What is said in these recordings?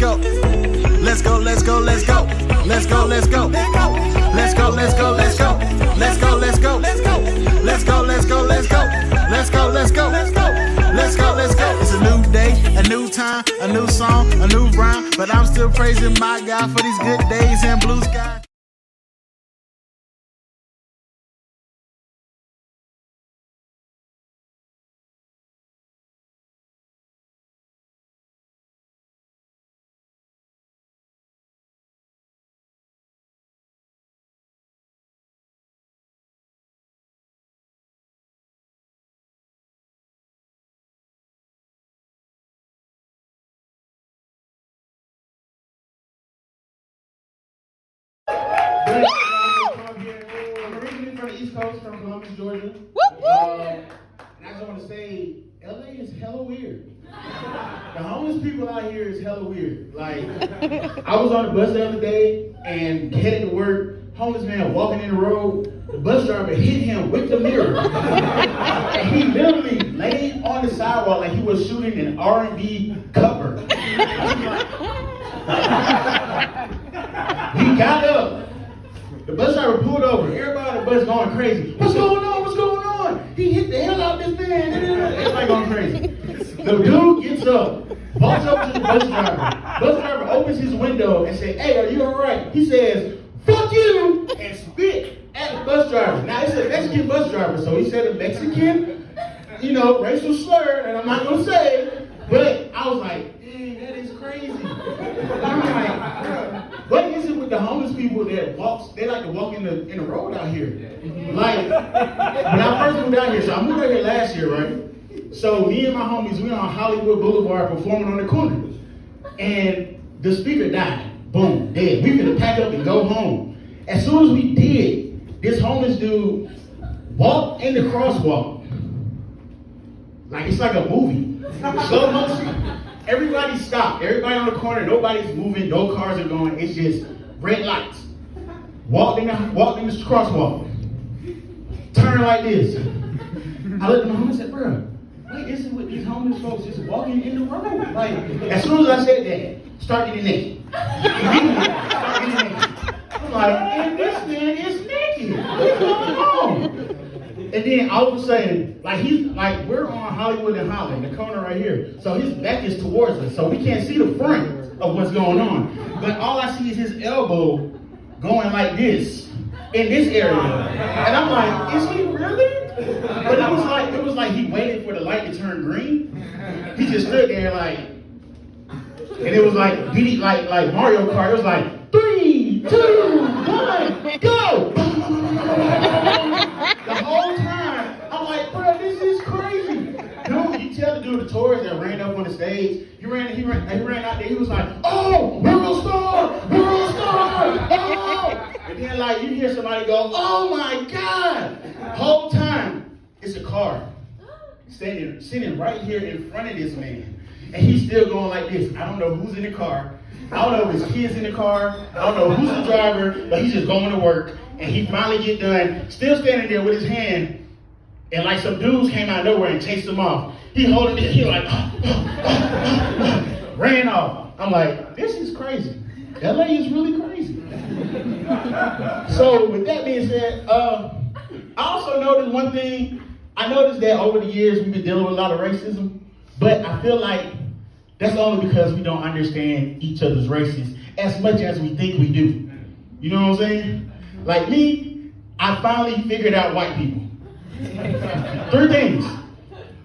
go. Let's go, let's go, let's go. Let's go, let's go. Let's go, let's go, let's go. Let's go, let's go. Let's go, let's go, let's go. Let's go, let's go, let's go. Let's go, let's go, let's go. It's a new day, a new time, a new song, a new rhyme. But I'm still praising my God for these good days and blue skies. I'm originally from the East Coast, from Columbus, Georgia. And I just want to say, LA is hella weird. The homeless people out here is hella weird. Like, I was on the bus the other day and headed to work. Homeless man walking in the road. The bus driver hit him with the mirror. And he literally laid on the sidewalk like he was shooting an R&B cover. He got up. The bus driver pulled over. Everybody on the bus going crazy. What's going on? What's going on? He hit the hell out of this man. Everybody going crazy. The dude gets up, walks up to the bus driver. Bus driver opens his window and says, "Hey, are you all right?" He says, "Fuck you," and spit at the bus driver. Now, it's a Mexican bus driver, so he said a Mexican, racial slur, and I'm not going to say, but I was like, dang, that is crazy. I'm like, bruh, what is it with the homeless people that they like to walk in the road out here? Like, when I first moved out here, so I moved out here last year, right? So me and my homies, we on Hollywood Boulevard performing on the corner. And the speaker died. Boom, dead. We finna pack up and go home. As soon as we did, this homeless dude walked in the crosswalk. Like it's like a movie. Slow motion. Everybody stopped. Everybody on the corner, nobody's moving, no cars are going. It's just red lights. Walked in this crosswalk. Turn like this. I looked at my homie and said, "Bro, what is it with these homeless folks just walking in the road?" Like, as soon as I said that, start getting naked. I'm like, and this man is naked. What's going on? And then all of a sudden, we're on Hollywood and Holland, the corner right here. So his back is towards us, so we can't see the front of what's going on. But all I see is his elbow going like this in this area. And I'm like, is he really? But it was like he waited for the light to turn green. He just stood there like, and it was like like Mario Kart. It was like 3, 2, 1, go! The whole time, I'm like, bro, this is crazy. Dude, you tell the dude the tours that ran up on the stage. He ran out there. He was like, "Oh, world star, oh!" And then you hear somebody go, "Oh my God!" Whole time, it's a car sitting right here in front of this man. And he's still going like this. I don't know who's in the car. I don't know if his kid's in the car. I don't know who's the driver, but he's just going to work. And he finally get done, still standing there with his hand. And some dudes came out of nowhere and chased him off. He holding it, he ran off. I'm like, this is crazy. LA is really crazy. So with that being said, I also noticed one thing. I noticed that over the years we've been dealing with a lot of racism, but I feel like that's only because we don't understand each other's races as much as we think we do. You know what I'm saying? Like me, I finally figured out white people. 3 things.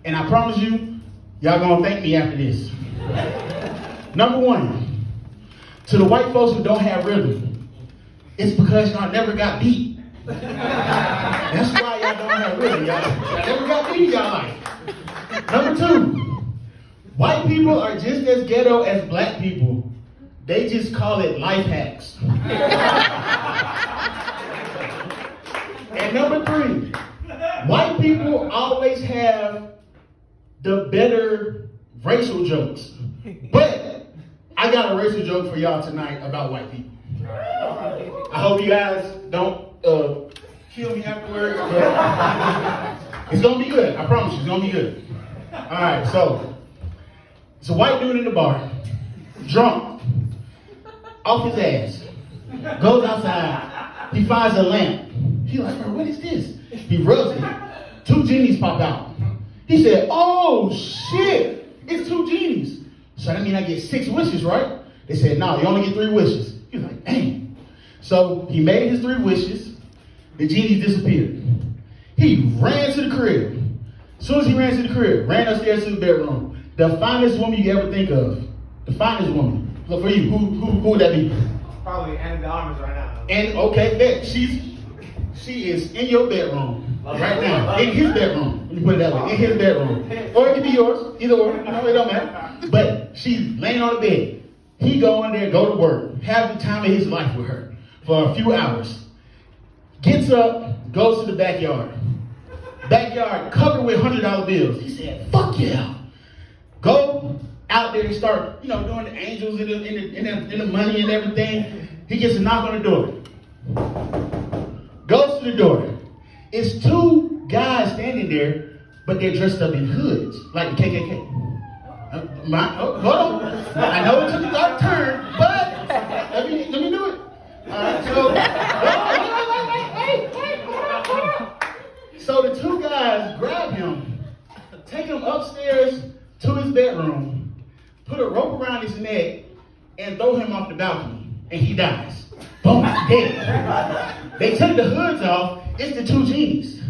And I promise you, y'all gonna thank me after this. Number 1, to the white folks who don't have rhythm, it's because y'all never got beat. That's why y'all don't have rhythm, y'all never got beat in y'all life. Number 2, white people are just as ghetto as black people. They just call it life hacks. And number 3, white people always have the better racial jokes. But I got a racial joke for y'all tonight about white people. I hope you guys don't kill me afterwards, but it's gonna be good. I promise you, it's gonna be good. All right, so it's a white dude in the bar. drunk, off his ass, goes outside, he finds a lamp. He's like, bro, what is this? He rubs it. 2 genies pop out. He said, oh shit, it's 2 genies. So that means I get 6 wishes, right? They said, no, you only get 3 wishes. He was like, dang. So he made his 3 wishes. The genie disappeared. He ran to the crib. As soon as he ran to the crib, ran upstairs to the bedroom. The finest woman you ever think of. The finest woman. So for you, who would that be? Probably Anna de Armas right now. And okay, bet she is in your bedroom right now. In his bedroom. Let me put it that way. In his bedroom. Or it could be yours. Either or. No, it don't matter. But she's laying on the bed. He go in there, go to work, have the time of his life with her for a few hours. Gets up, goes to the backyard. Backyard covered with $100 bills. He said, fuck yeah. Go out there and start, doing the angels and the money and everything. He gets a knock on the door. Goes to the door. It's 2 guys standing there, but they're dressed up in hoods, like the KKK. Hold on. I know it took a dark turn, but let me do it. All right, so the 2 guys grab him, take him upstairs to his bedroom, put a rope around his neck, and throw him off the balcony, and he dies. Boom, dead. They took the hoods off. It's the 2 genies.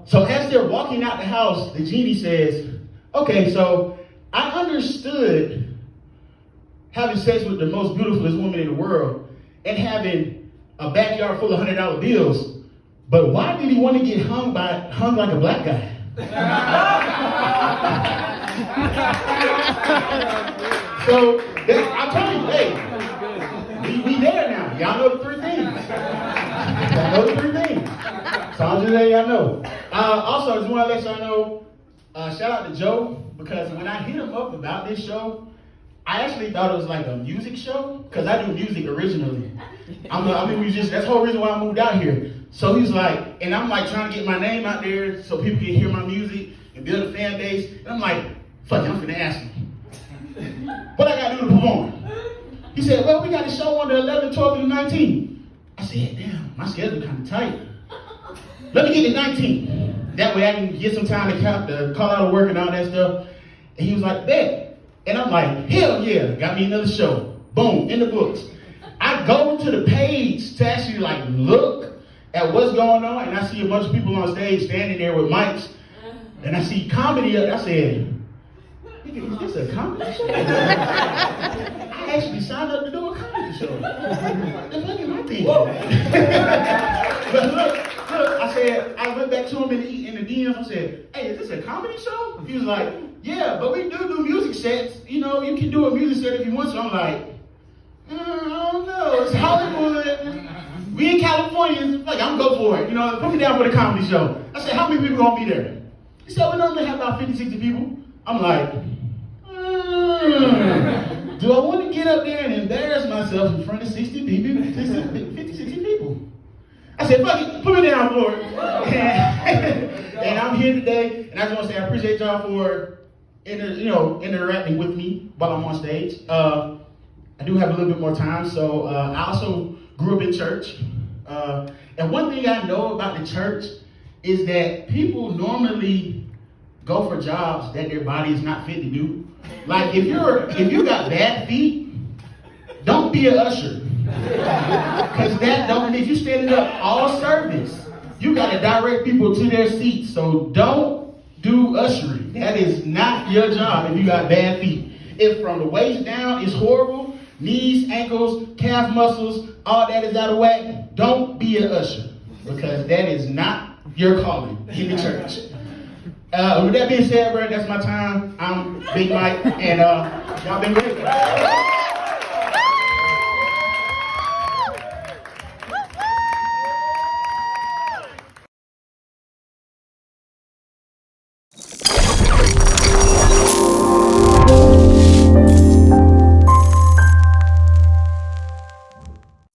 So as they're walking out the house, the genie says, okay, so I understood having sex with the most beautifulest woman in the world and having a backyard full of $100 bills, but why did he want to get hung like a black guy? So I told you, hey, we there now. Y'all know the 3 things. Y'all know the 3 things. So I'm just letting y'all know. Also, I just want to let y'all know, shout out to Joe, because when I hit him up about this show, I actually thought it was like a music show, because I do music originally. That's the whole reason why I moved out here. So he's like, and I'm like trying to get my name out there so people can hear my music and build a fan base. And I'm like, fuck it, I'm finna ask him. What I gotta do to perform? He said, well, we got a show on the 11th, 12th, and 19th. I said, damn, my schedule kind of tight. Let me get the 19th. That way I can get some time to call out of work and all that stuff. And he was like, bet. And I'm like, hell yeah, got me another show. Boom, in the books. I go to the page to actually like look at what's going on, and I see a bunch of people on stage standing there with mics, and I see comedy up. I said, nigga, is this a comedy show? I actually signed up to do a comedy show. That's fucking my thing. But look, I said, I went back to him in the DMs. I said, hey, is this a comedy show? He was like, yeah, but we do music sets. You can do a music set if you want. So I'm like, I don't know. It's Hollywood. We in California. Like, I'm go for it. Put me down for the comedy show. I said, how many people gonna be there? He said, we normally have about 50, 60 people. I'm like, do I want to get up there and embarrass myself in front of 60 people, 50, 60 people? I said, fuck it, put me down for it. And I'm here today, and I just want to say I appreciate y'all for interacting with me while I'm on stage. I do have a little bit more time, so I also grew up in church. And one thing I know about the church is that people normally go for jobs that their body is not fit to do. Like if you got bad feet, don't be an usher. Because if you standing up all service, you gotta direct people to their seats. So don't do ushering. That is not your job if you got bad feet. If from the waist down is horrible, knees, ankles, calf muscles, all that is out of whack, don't be an usher. Because that is not your calling in the church. With that being said, bro, that's my time. I'm Big Mike, and y'all been great.